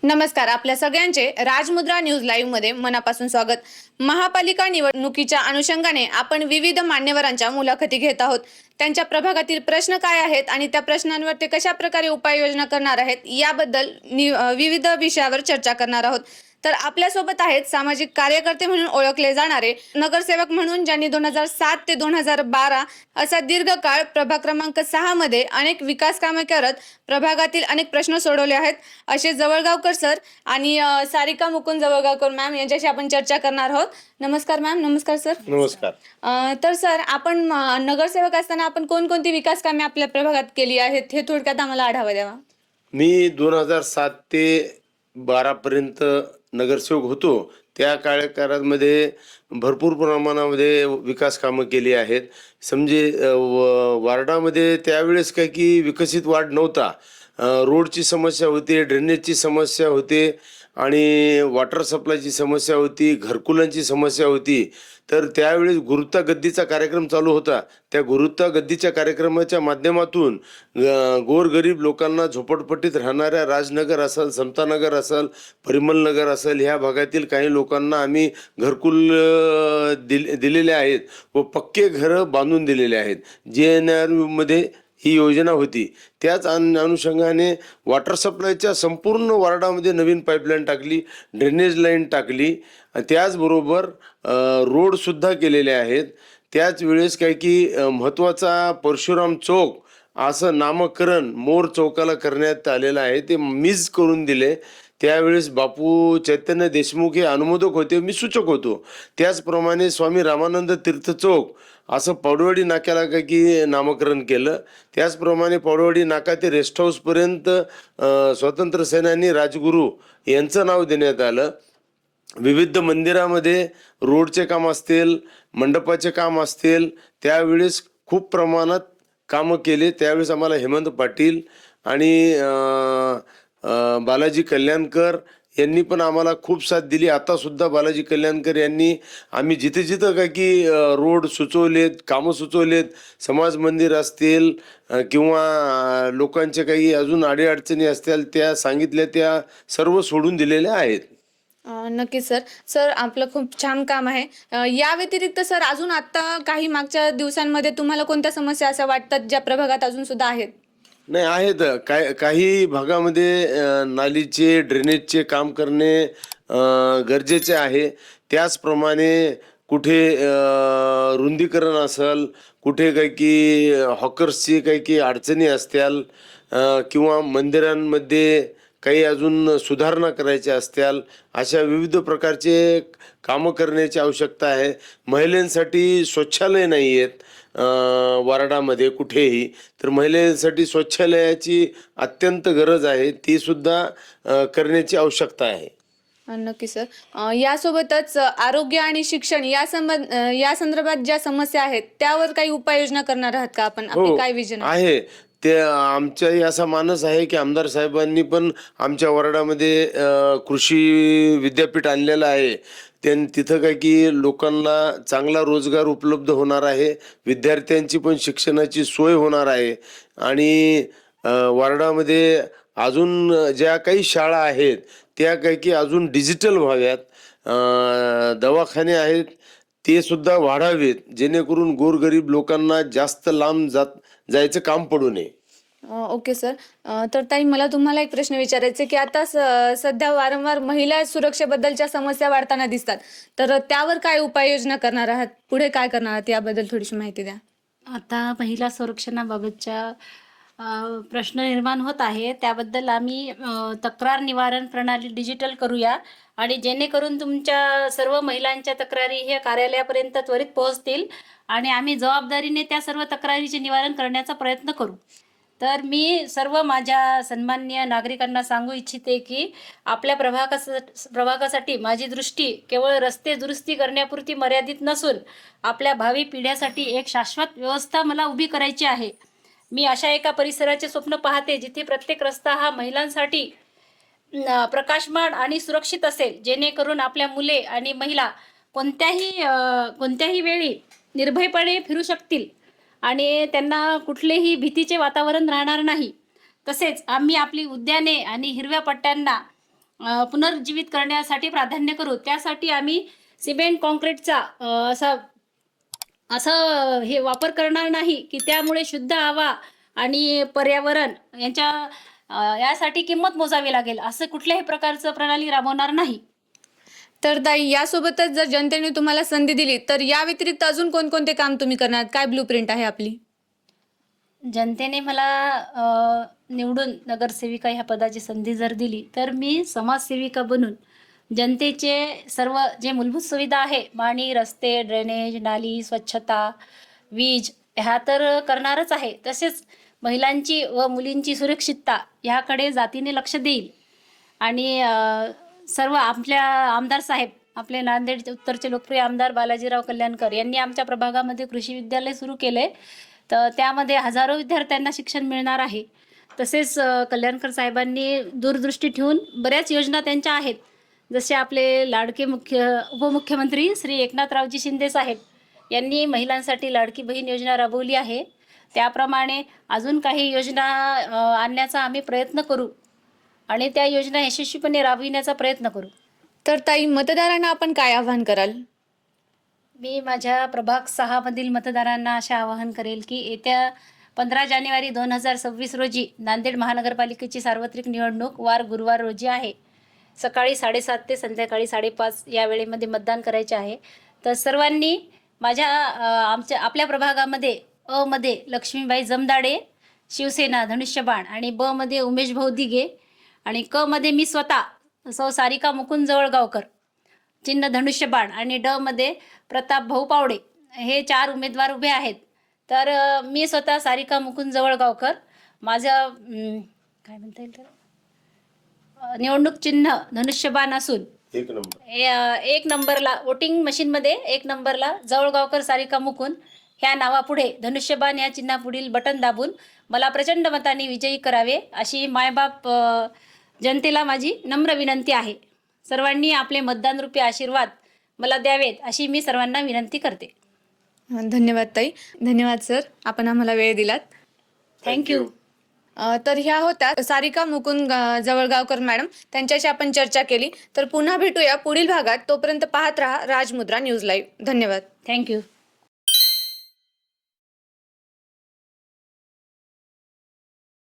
नमस्कार, आपल्या सगळ्यांचे राजमुद्रा न्यूज लाईव्ह मध्ये मनापासून स्वागत। महापालिका निवडणुकीच्या अनुषंगाने आपण विविध मान्यवरांच्या मुलाखती घेत आहोत। त्यांच्या प्रभागातील प्रश्न काय आहेत आणि त्या प्रश्नांवर ते कशा प्रकारे उपाययोजना करणार आहेत याबद्दल विविध विषयावर चर्चा करणार आहोत। तर आपल्या सोबत आहेत सामाजिक कार्यकर्ते म्हणून ओळखले जाणारे नगरसेवक म्हणून ज्यांनी 2007 ते 2012 असा दीर्घकाळ प्रभाग क्रमांक 6 मध्ये अनेक विकास कामे करत प्रभागातील अनेक प्रश्न सोडवले आहेत असे जवळगावकर सर आणि सारिका मुकुंद जवळगावकर मॅम यांच्याशी आपण चर्चा करणार आहोत। नमस्कार मॅम। नमस्कार सर। नमस्कार। तर सर, आपण नगरसेवक असताना आपण कोणकोणती विकास कामे आपल्या प्रभागात केली आहेत हे थोडक्यात आम्हाला आढावा द्यावा। मी 2007 ते 12 पर्यंत नगरसेवक होतो। त्या काळामध्ये भरपूर प्रमाणामध्ये विकास कामं केली आहेत। समजे वार्डामध्ये त्यावेळेस काही की विकसित वार्ड नव्हता। रोडची समस्या होती, ड्रेनेजची समस्या होती आणि वॉटर सप्लायची समस्या होती, घरकुलांची समस्या होती। तर त्यावेळेस गुरुत्वा गद्दीचा कार्यक्रम चालू होता। त्या गुरुत्वा गद्दीच्या कार्यक्रमाच्या माध्यमातून गोरगरीब लोकांना, झोपडपट्टीत राहणाऱ्या राजनगर असेल, समतानगर असेल, परिमल नगर असेल, ह्या भागातील काही लोकांना आम्ही घरकुल दिलेले आहेत व पक्के घरं बांधून दिलेले आहेत। JNRमध्ये ही योजना होती। त्याच अनुषंगाने वॉटर सप्लायच्या संपूर्ण वार्डामध्ये नवीन पाईपलाईन टाकली, ड्रेनेज लाईन टाकली, त्याचबरोबर रोडसुद्धा केलेले आहेत। त्याच वेळेस काही की महत्त्वाचा परशुराम चौक असं नामकरण मोर चौकाला करण्यात आलेलं आहे, ते मीच करून दिले। त्यावेळेस बापू चैतन्य देशमुख हे अनुमोदक होते, मी सूचक होतो। त्याचप्रमाणे स्वामी रामानंद तीर्थ चौक असं पौडवाडी नाक्याला काही की नामकरण केलं। त्याचप्रमाणे पौडवाडी नाका ते रेस्ट हाऊसपर्यंत स्वातंत्र्य सेनानी राजगुरू यांचं नाव देण्यात आलं। विविध मंदिरामध्ये रोडचे काम असतील, मंडपाचे काम असतील, त्यावेळेस खूप प्रमाणात कामं केले। त्यावेळेस आम्हाला हेमंत पाटील आणि बालाजी कल्याणकर यांनी पण आम्हाला खूप साथ दिली। आतासुद्धा बालाजी कल्याणकर यांनी आम्ही जिथे जिथं काय की रोड सुचवलेत, कामं सुचवलेत, समाज मंदिर असतील किंवा लोकांचे काही अजून अडीअडचणी असतील त्या सांगितल्या, त्या सर्व सोडून दिलेल्या आहेत। नक्कीच सर। सर, आपलं खूप छान काम आहे। या व्यतिरिक्त सर, अजून आता काही मागच्या दिवसांमध्ये तुम्हाला कोणत्या समस्या अशा वाटतात ज्या प्रभागात अजून सुद्धा आहेत? नाही, आहेत। काही भागामध्ये नालीचे, ड्रेनेजचे काम करणे गरजेचे आहे। त्याचप्रमाणे कुठे रुंदीकरण असेल, कुठे काही की हॉकर्सची काही की अडचणी असतील किंवा मंदिरांमध्ये काही अजून सुधारणा करायच्या असतील, अशा विविध प्रकारचे कामं करण्याची आवश्यकता आहे। महिलांसाठी शौचालय नाही आहेत वार्डामध्ये कुठेही, तर महिलांसाठी शौचालयाची अत्यंत गरज आहे, ती सुद्धा करण्याची आवश्यकता आहे। नक्की सर। यासोबतच आरोग्य आणि शिक्षण या संदर्भात ज्या समस्या आहेत त्यावर काही उपाययोजना करणार आहात का आपण? आपली काय विजन आहे? ते आमचाही असा मानस आहे की आमदार साहेबांनी पण आमच्या वार्डामध्ये कृषी विद्यापीठ आणलेलं आहे। तिथं काय की लोकांना चांगला रोजगार उपलब्ध होणार आहे, विद्यार्थ्यांची पण शिक्षणाची सोय होणार आहे आणि वार्डामध्ये अजून ज्या काही शाळा आहेत त्या काही की अजून डिजिटल व्हाव्यात। दवाखाने आहेत ते सुद्धा वाढावेत, जेणेकरून गोरगरीब लोकांना जास्त लांब जायचं काम पडू नये। Okay sir. तर ताई, मला तुम्हाला एक प्रश्न विचारायचा की आता सध्या वारंवार महिला सुरक्षेबद्दलच्या समस्या वाढताना दिसतात, तर त्यावर काय उपाययोजना करणार आहात? पुढे काय करणार आहात याबद्दल थोडीशी माहिती द्या। आता महिला संरक्षणाबाबतच्या प्रश्न निर्माण होत आहे, त्याबद्दल आम्ही तक्रार निवारण प्रणाली डिजिटल करूया आणि जेणेकरून तुमच्या सर्व महिलांच्या तक्रारी हे कार्यालयापर्यंत त्वरित पोहोचतील आणि आम्ही जबाबदारीने त्या सर्व तक्रारीचे निवारण करण्याचा प्रयत्न करू। तर मी सर्व माझ्या सन्माननीय नागरिकांना सांगू इच्छिते की आपल्या प्रभागासाठी माझी दृष्टी केवळ रस्ते दुरुस्ती करण्यापुरती मर्यादित नसून आपल्या भावी पिढ्यासाठी एक शाश्वत व्यवस्था मला उभी करायची आहे। मी अशा एका परिसराचे स्वप्न पाहते जिथे प्रत्येक रस्ता हा महिलांसाठी प्रकाशमान आणि सुरक्षित असेल, जेणेकरून आपल्या मुले आणि महिला कोणत्याही वेळी निर्भयपणे फिरू शकतील आणि त्यांना कुठलेही भीतीचे वातावरण राहणार नाही। तसेच आम्ही आपली उद्याने आणि हिरव्या पट्ट्यांना पुनर्जीवित करण्यासाठी प्राधान्य करू. त्यासाठी आम्ही सिमेंट कॉन्क्रीटचा असं हे वापर करणार नाही की त्यामुळे शुद्ध हवा आणि पर्यावरण यासाठी किंमत मोजावी लागेल, असं कुठल्याही प्रकारचं प्रणाली राबवणार नाही. तर ताई, यासोबतच जर जनतेने तुम्हाला संधी दिली तर या व्यतिरिक्त अजून कोणकोणते काम तुम्ही करणार? काय ब्लूप्रिंट आहे आपली? जनतेने मला निवडून नगरसेविका ह्या पदाची संधी जर दिली तर मी समाजसेविका बनून जनतेचे सर्व जे मूलभूत सुविधा आहे, पाणी, रस्ते, ड्रेनेज, नाली, स्वच्छता, वीज, ह्या तर करणारच आहे. तसेच महिलांची व मुलींची सुरक्षितता ह्याकडे जातीने लक्ष देईल. आणि सर्व आपल्या आमदार साहेब, आपले नांदेड उत्तरचे लोकप्रिय आमदार बालाजीराव कल्याणकर यांनी आमच्या प्रभागामध्ये कृषी विद्यालय सुरू केले, तर त्यामध्ये हजारो विद्यार्थ्यांना शिक्षण मिळणार आहे. तसेच कल्याणकर साहेबांनी दूरदृष्टी ठेवून बऱ्याच योजना त्यांच्या आहेत, जसे आपले लाडके उपमुख्यमंत्री श्री एकनाथरावजी शिंदे साहेब यांनी महिलांसाठी लाडकी बहीण योजना राबवली आहे. त्याप्रमाणे अजून काही योजना आणण्याचा आम्ही प्रयत्न करू आणि त्या योजना यशस्वीपणे राबविण्याचा प्रयत्न करू. तर ताई, मतदारांना आपण काय आवाहन कराल? मी माझ्या प्रभाग 6 मधील मतदारांना असे आवाहन करेल की येत्या 15 जानेवारी 2026 रोजी नांदेड महानगरपालिकेची सार्वत्रिक निवडणूक वार गुरुवार रोजी आहे. सकाळी 7:30 ते संध्याकाळी 5:30 या वेळेमध्ये मतदान करायचे आहे. तर सर्वांनी आपल्या प्रभागामध्ये अ मध्ये लक्ष्मीबाई जमदाडे शिवसेना धनुष्यबाण, आणि ब मध्ये उमेश भाऊ दिघे, आणि क मध्ये मी स्वतः सौ सारिका मुकुंद जवळगावकर चिन्ह धनुष्यबाण, आणि ड मध्ये प्रताप भाऊ पावडे, हे 4 उमेदवार उभे आहेत. तर मी स्वतः सारिका मुकुंद जवळगावकर, माझं काय म्हणता येईल तर निवडणूक चिन्ह धनुष्यबाण असून 1 नंबरला वोटिंग मशीनमध्ये 1 नंबरला जवळगावकर सारिका मुकुंद ह्या नावापुढे धनुष्यबाण या चिन्हापुढील बटन दाबून मला प्रचंड मताने विजयी करावे, अशी मायबाप जनतेला माझी नम्र विनंती आहे. सर्वांनी आपले मतदानरूपी आशीर्वाद मला द्यावेत, अशी मी सर्वांना विनंती करते. धन्यवाद ताई. धन्यवाद सर, आपण आम्हाला वेळ दिलात. थँक्यू. तर ह्या होत्या सारिका मुकुंद जवळगावकर मॅडम, त्यांच्याशी आपण चर्चा केली. तर पुन्हा भेटूया पुढील भागात. तोपर्यंत पाहत राहा राजमुद्रा न्यूज लाईव्ह. धन्यवाद. थँक्यू.